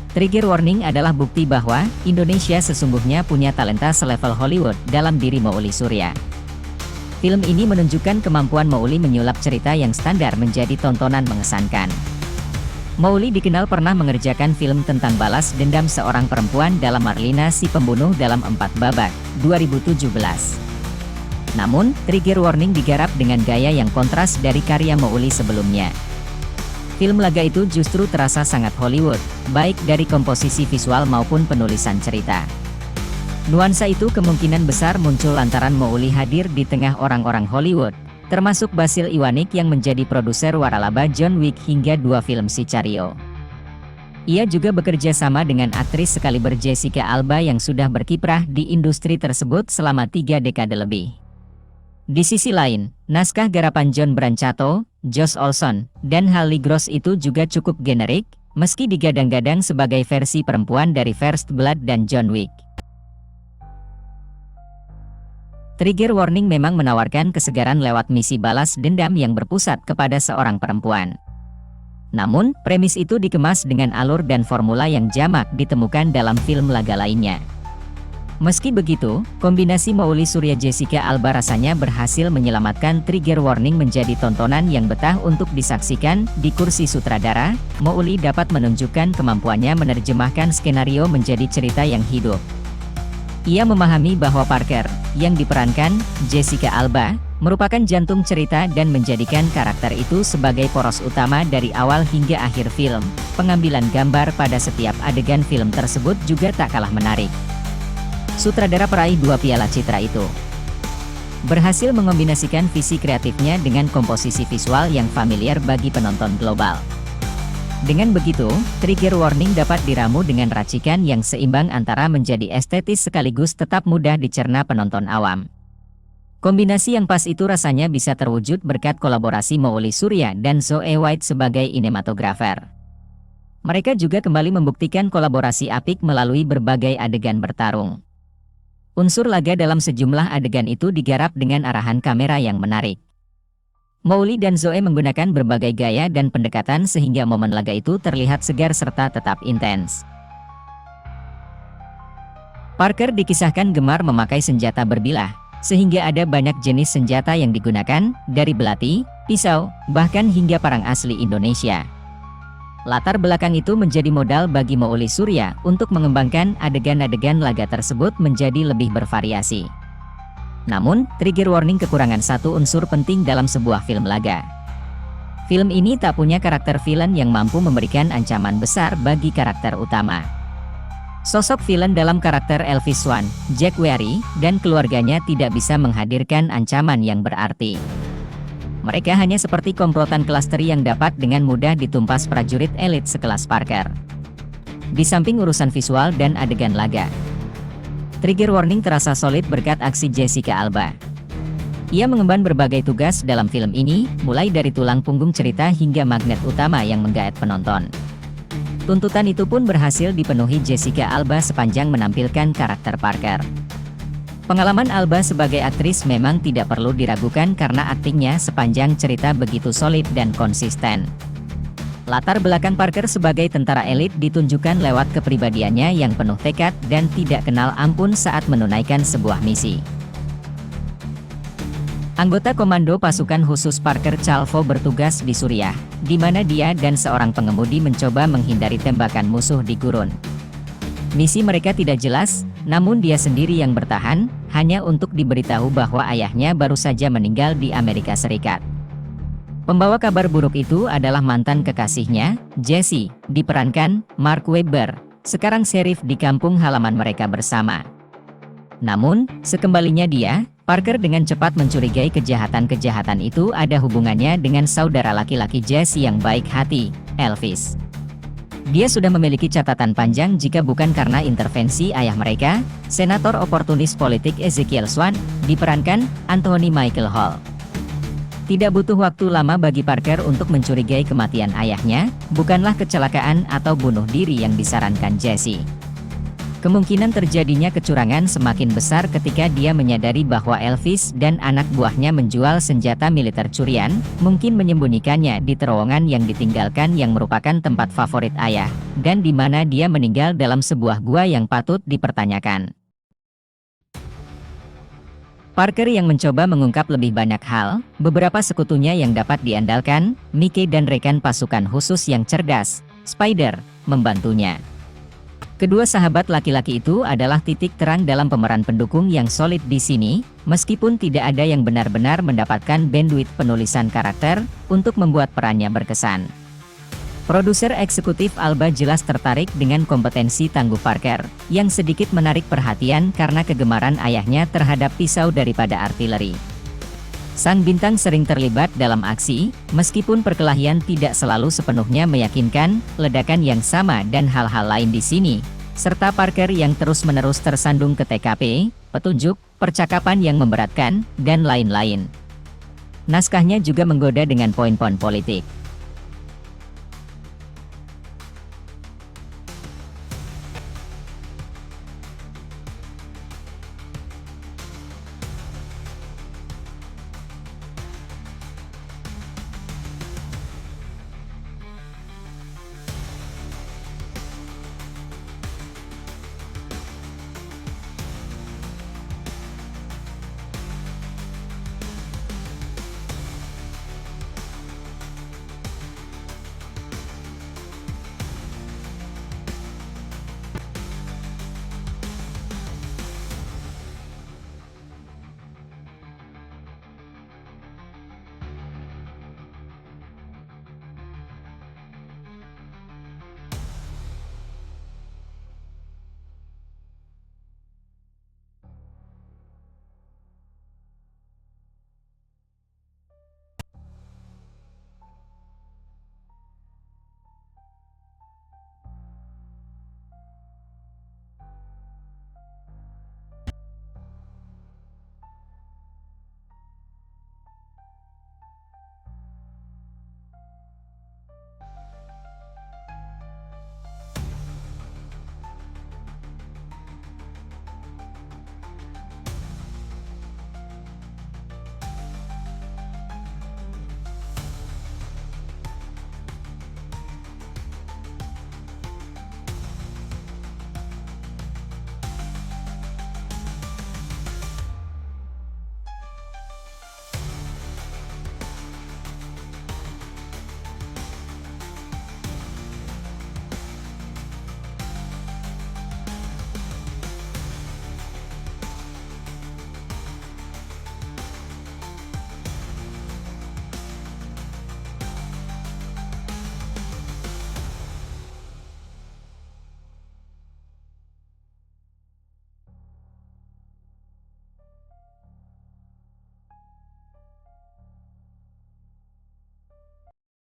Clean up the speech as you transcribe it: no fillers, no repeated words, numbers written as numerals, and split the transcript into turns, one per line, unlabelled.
Trigger warning adalah bukti bahwa Indonesia sesungguhnya punya talenta selevel Hollywood dalam diri Mouli Surya. Film ini menunjukkan kemampuan Mouli menyulap cerita yang standar menjadi tontonan mengesankan. Mouli dikenal pernah mengerjakan film tentang balas dendam seorang perempuan dalam Marlina si Pembunuh dalam 4 Babak, 2017. Namun, Trigger Warning digarap dengan gaya yang kontras dari karya Mouli sebelumnya. Film laga itu justru terasa sangat Hollywood, baik dari komposisi visual maupun penulisan cerita. Nuansa itu kemungkinan besar muncul lantaran Mouli hadir di tengah orang-orang Hollywood, termasuk Basil Iwanik yang menjadi produser waralaba John Wick hingga 2 film Sicario. Ia juga bekerja sama dengan aktris sekaliber Jessica Alba yang sudah berkiprah di industri tersebut selama 3 dekade lebih. Di sisi lain, naskah garapan John Brancato, Josh Olson, dan Haley Gross itu juga cukup generik, meski digadang-gadang sebagai versi perempuan dari First Blood dan John Wick. Trigger Warning memang menawarkan kesegaran lewat misi balas dendam yang berpusat kepada seorang perempuan. Namun, premis itu dikemas dengan alur dan formula yang jamak ditemukan dalam film laga lainnya. Meski begitu, kombinasi Mouli Surya Jessica Alba rasanya berhasil menyelamatkan Trigger Warning menjadi tontonan yang betah untuk disaksikan. Di kursi sutradara, Mouli dapat menunjukkan kemampuannya menerjemahkan skenario menjadi cerita yang hidup. Ia memahami bahwa Parker, yang diperankan Jessica Alba, merupakan jantung cerita dan menjadikan karakter itu sebagai poros utama dari awal hingga akhir film. Pengambilan gambar pada setiap adegan film tersebut juga tak kalah menarik. Sutradara peraih 2 piala citra itu berhasil mengombinasikan visi kreatifnya dengan komposisi visual yang familiar bagi penonton global. Dengan begitu, Trigger Warning dapat diramu dengan racikan yang seimbang antara menjadi estetis sekaligus tetap mudah dicerna penonton awam. Kombinasi yang pas itu rasanya bisa terwujud berkat kolaborasi Mouli Surya dan Zoe White sebagai inematografer. Mereka juga kembali membuktikan kolaborasi apik melalui berbagai adegan bertarung. Unsur laga dalam sejumlah adegan itu digarap dengan arahan kamera yang menarik. Mouli dan Zoe menggunakan berbagai gaya dan pendekatan sehingga momen laga itu terlihat segar serta tetap intens. Parker dikisahkan gemar memakai senjata berbilah, sehingga ada banyak jenis senjata yang digunakan, dari belati, pisau, bahkan hingga parang asli Indonesia. Latar belakang itu menjadi modal bagi Mouli Surya untuk mengembangkan adegan-adegan laga tersebut menjadi lebih bervariasi. Namun, Trigger Warning kekurangan satu unsur penting dalam sebuah film laga. Film ini tak punya karakter villain yang mampu memberikan ancaman besar bagi karakter utama. Sosok villain dalam karakter Elvis Swan, Jack Weary, dan keluarganya tidak bisa menghadirkan ancaman yang berarti. Mereka hanya seperti komplotan kelas teri yang dapat dengan mudah ditumpas prajurit elit sekelas Parker. Di samping urusan visual dan adegan laga, Trigger Warning terasa solid berkat aksi Jessica Alba. Ia mengemban berbagai tugas dalam film ini, mulai dari tulang punggung cerita hingga magnet utama yang menggaet penonton. Tuntutan itu pun berhasil dipenuhi Jessica Alba sepanjang menampilkan karakter Parker. Pengalaman Alba sebagai aktris memang tidak perlu diragukan karena aktingnya sepanjang cerita begitu solid dan konsisten. Latar belakang Parker sebagai tentara elit ditunjukkan lewat kepribadiannya yang penuh tekad dan tidak kenal ampun saat menunaikan sebuah misi. Anggota Komando Pasukan Khusus Parker Calvo bertugas di Suriah, di mana dia dan seorang pengemudi mencoba menghindari tembakan musuh di gurun. Misi mereka tidak jelas, namun dia sendiri yang bertahan, hanya untuk diberitahu bahwa ayahnya baru saja meninggal di Amerika Serikat. Pembawa kabar buruk itu adalah mantan kekasihnya, Jesse, diperankan Mark Webber, sekarang sheriff di kampung halaman mereka bersama. Namun, sekembalinya dia, Parker dengan cepat mencurigai kejahatan-kejahatan itu ada hubungannya dengan saudara laki-laki Jesse yang baik hati, Elvis. Dia sudah memiliki catatan panjang jika bukan karena intervensi ayah mereka, senator oportunis politik Ezekiel Swan, diperankan Anthony Michael Hall. Tidak butuh waktu lama bagi Parker untuk mencurigai kematian ayahnya, bukanlah kecelakaan atau bunuh diri yang disarankan Jesse. Kemungkinan terjadinya kecurangan semakin besar ketika dia menyadari bahwa Elvis dan anak buahnya menjual senjata militer curian, mungkin menyembunyikannya di terowongan yang ditinggalkan yang merupakan tempat favorit ayah, dan di mana dia meninggal dalam sebuah gua yang patut dipertanyakan. Parker yang mencoba mengungkap lebih banyak hal, beberapa sekutunya yang dapat diandalkan, Mickey dan rekan pasukan khusus yang cerdas, Spider, membantunya. Kedua sahabat laki-laki itu adalah titik terang dalam pemeran pendukung yang solid di sini, meskipun tidak ada yang benar-benar mendapatkan bandwidth penulisan karakter untuk membuat perannya berkesan. Produser eksekutif Alba jelas tertarik dengan kompetensi tangguh Parker, yang sedikit menarik perhatian karena kegemaran ayahnya terhadap pisau daripada artileri. Sang bintang sering terlibat dalam aksi, meskipun perkelahian tidak selalu sepenuhnya meyakinkan, ledakan yang sama dan hal-hal lain di sini, serta Parker yang terus-menerus tersandung ke TKP, petunjuk, percakapan yang memberatkan, dan lain-lain. Naskahnya juga menggoda dengan poin-poin politik.